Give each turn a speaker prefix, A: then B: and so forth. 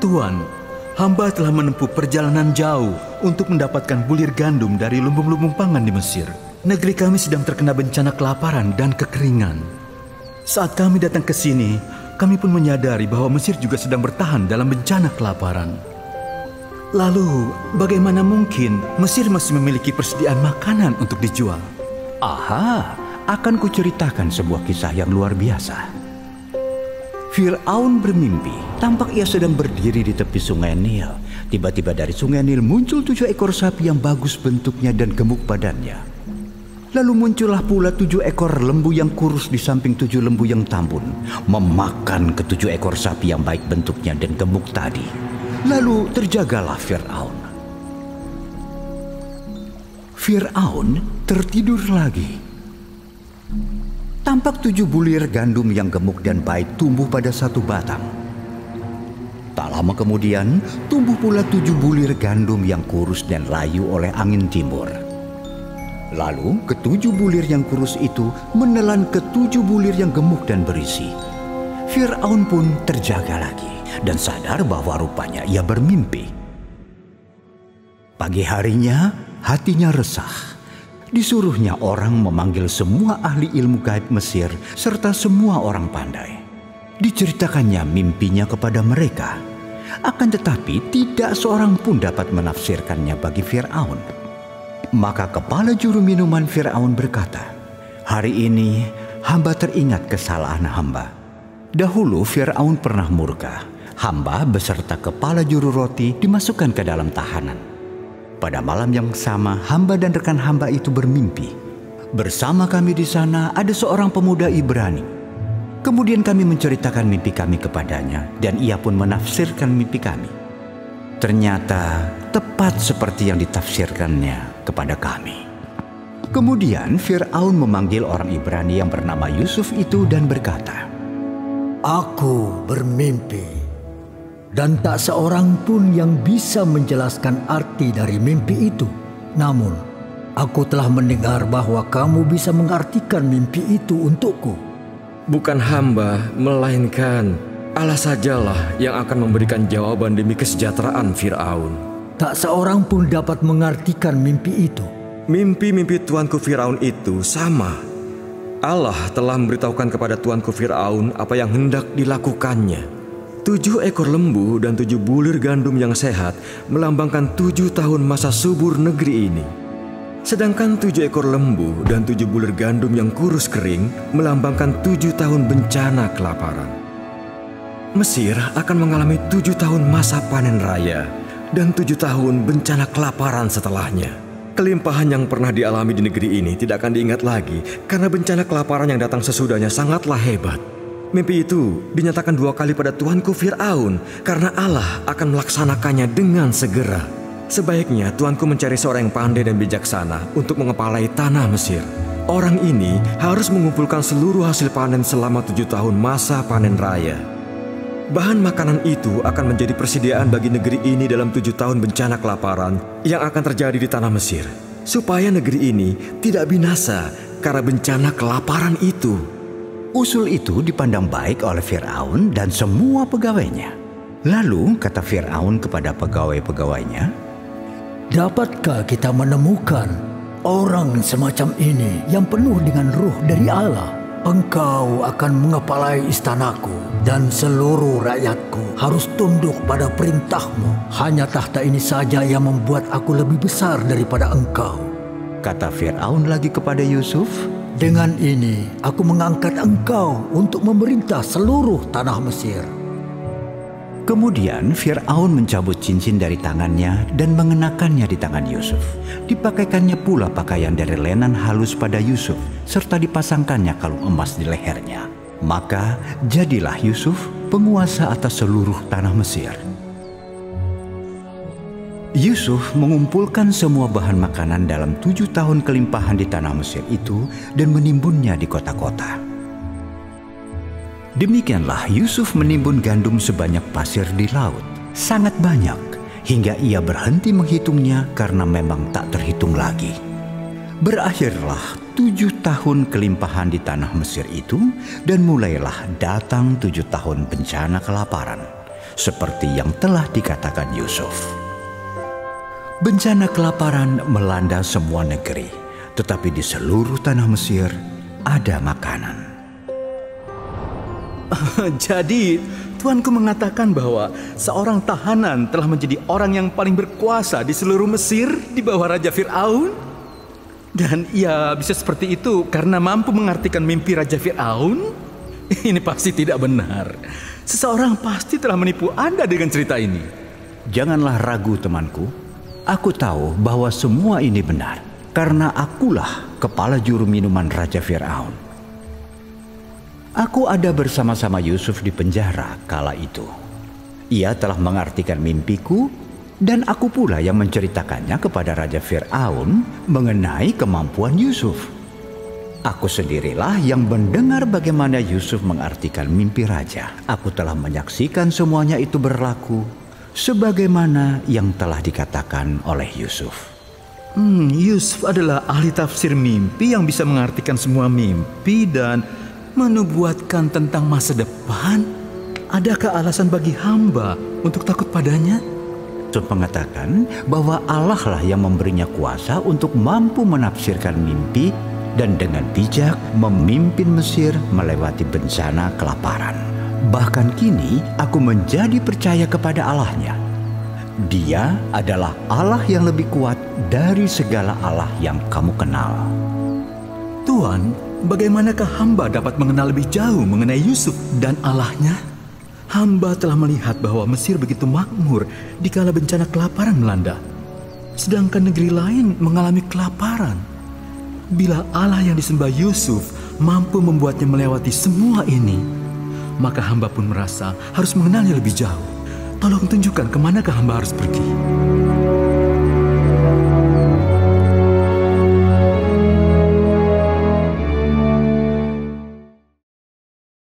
A: Tuan, hamba telah menempuh perjalanan jauh untuk mendapatkan bulir gandum dari lumbung-lumbung pangan di Mesir. Negeri kami sedang terkena bencana kelaparan dan kekeringan. Saat kami datang ke sini, kami pun menyadari bahwa Mesir juga sedang bertahan dalam bencana kelaparan. Lalu, bagaimana mungkin Mesir masih memiliki persediaan makanan untuk dijual?
B: Aha, akan kuceritakan sebuah kisah yang luar biasa. Fir'aun bermimpi, tampak ia sedang berdiri di tepi sungai Nil. Tiba-tiba dari sungai Nil muncul 7 ekor sapi yang bagus bentuknya dan gemuk badannya. Lalu muncullah pula 7 ekor lembu yang kurus di samping 7 lembu yang tambun, memakan ke-7 ekor sapi yang baik bentuknya dan gemuk tadi. Lalu terjagalah Fir'aun. Fir'aun tertidur lagi. Tampak 7 bulir gandum yang gemuk dan baik tumbuh pada satu batang. Tak lama kemudian, tumbuh pula 7 bulir gandum yang kurus dan layu oleh angin timur. Lalu, ke-7 bulir yang kurus itu menelan ke-7 bulir yang gemuk dan berisi. Fir'aun pun terjaga lagi dan sadar bahwa rupanya ia bermimpi. Pagi harinya, hatinya resah. Disuruhnya orang memanggil semua ahli ilmu gaib Mesir serta semua orang pandai. Diceritakannya mimpinya kepada mereka. Akan tetapi tidak seorang pun dapat menafsirkannya bagi Fir'aun. Maka kepala juru minuman Fir'aun berkata, "Hari ini hamba teringat kesalahan hamba. Dahulu Fir'aun pernah murka. Hamba beserta kepala juru roti dimasukkan ke dalam tahanan. Pada malam yang sama, hamba dan rekan hamba itu bermimpi. Bersama kami di sana ada seorang pemuda Ibrani. Kemudian kami menceritakan mimpi kami kepadanya, dan ia pun menafsirkan mimpi kami. Ternyata tepat seperti yang ditafsirkannya kepada kami." Kemudian Fir'aun memanggil orang Ibrani yang bernama Yusuf itu dan berkata,
C: "Aku bermimpi. Dan tak seorang pun yang bisa menjelaskan arti dari mimpi itu. Namun, aku telah mendengar bahwa kamu bisa mengartikan mimpi itu untukku."
D: Bukan hamba, melainkan Allah sajalah yang akan memberikan jawaban demi kesejahteraan Fir'aun.
C: Tak seorang pun dapat mengartikan mimpi itu.
D: Mimpi-mimpi tuanku Fir'aun itu sama. Allah telah memberitahukan kepada tuanku Fir'aun apa yang hendak dilakukannya. 7 ekor lembu dan 7 bulir gandum yang sehat melambangkan 7 tahun masa subur negeri ini. Sedangkan 7 ekor lembu dan 7 bulir gandum yang kurus kering melambangkan 7 tahun bencana kelaparan. Mesir akan mengalami 7 tahun masa panen raya dan 7 tahun bencana kelaparan setelahnya. Kelimpahan yang pernah dialami di negeri ini tidak akan diingat lagi karena bencana kelaparan yang datang sesudahnya sangatlah hebat. Mimpi itu dinyatakan 2 kali pada tuanku Fir'aun karena Allah akan melaksanakannya dengan segera. Sebaiknya tuanku mencari seorang yang pandai dan bijaksana untuk mengepalai tanah Mesir. Orang ini harus mengumpulkan seluruh hasil panen selama 7 tahun masa panen raya. Bahan makanan itu akan menjadi persediaan bagi negeri ini dalam 7 tahun bencana kelaparan yang akan terjadi di tanah Mesir, supaya negeri ini tidak binasa karena bencana kelaparan itu.
B: Usul itu dipandang baik oleh Fir'aun dan semua pegawainya. Lalu kata Fir'aun kepada pegawai-pegawainya,
C: "Dapatkah kita menemukan orang semacam ini yang penuh dengan ruh dari Allah? Engkau akan mengepalai istanaku dan seluruh rakyatku harus tunduk pada perintahmu. Hanya tahta ini saja yang membuat aku lebih besar daripada engkau."
B: Kata Fir'aun lagi kepada Yusuf,
C: "Dengan ini aku mengangkat engkau untuk memerintah seluruh tanah Mesir."
B: Kemudian Fir'aun mencabut cincin dari tangannya dan mengenakannya di tangan Yusuf. Dipakaikannya pula pakaian dari lenan halus pada Yusuf, serta dipasangkannya kalung emas di lehernya. Maka jadilah Yusuf penguasa atas seluruh tanah Mesir. Yusuf mengumpulkan semua bahan makanan dalam 7 tahun kelimpahan di tanah Mesir itu dan menimbunnya di kota-kota. Demikianlah Yusuf menimbun gandum sebanyak pasir di laut, sangat banyak, hingga ia berhenti menghitungnya karena memang tak terhitung lagi. Berakhirlah 7 tahun kelimpahan di tanah Mesir itu, dan mulailah datang 7 tahun bencana kelaparan. seperti yang telah dikatakan Yusuf. Bencana kelaparan melanda semua negeri, tetapi di seluruh tanah Mesir ada makanan.
A: Jadi, tuanku mengatakan bahwa seorang tahanan telah menjadi orang yang paling berkuasa di seluruh Mesir di bawah Raja Fir'aun? Dan ia bisa seperti itu karena mampu mengartikan mimpi Raja Fir'aun? Ini pasti tidak benar. Seseorang pasti telah menipu Anda dengan cerita ini.
B: Janganlah ragu, temanku. Aku tahu bahwa semua ini benar, karena akulah kepala juru minuman Raja Fir'aun. Aku ada bersama-sama Yusuf di penjara kala itu. Ia telah mengartikan mimpiku, dan aku pula yang menceritakannya kepada Raja Fir'aun mengenai kemampuan Yusuf. Aku sendirilah yang mendengar bagaimana Yusuf mengartikan mimpi raja. Aku telah menyaksikan semuanya itu berlaku sebagaimana yang telah dikatakan oleh Yusuf.
A: Yusuf adalah ahli tafsir mimpi yang bisa mengartikan semua mimpi dan menubuatkan tentang masa depan. Adakah alasan bagi hamba untuk takut padanya?
B: Yusuf mengatakan bahwa Allah lah yang memberinya kuasa untuk mampu menafsirkan mimpi dan dengan bijak memimpin Mesir melewati bencana kelaparan. Bahkan kini aku menjadi percaya kepada Allahnya. Dia adalah Allah yang lebih kuat dari segala Allah yang kamu kenal.
A: Tuan, bagaimanakah hamba dapat mengenal lebih jauh mengenai Yusuf dan Allahnya? Hamba telah melihat bahwa Mesir begitu makmur dikala bencana kelaparan melanda, sedangkan negeri lain mengalami kelaparan. Bila Allah yang disembah Yusuf mampu membuatnya melewati semua ini, maka hamba pun merasa harus mengenalnya lebih jauh. Tolong tunjukkan kemanakah hamba harus pergi.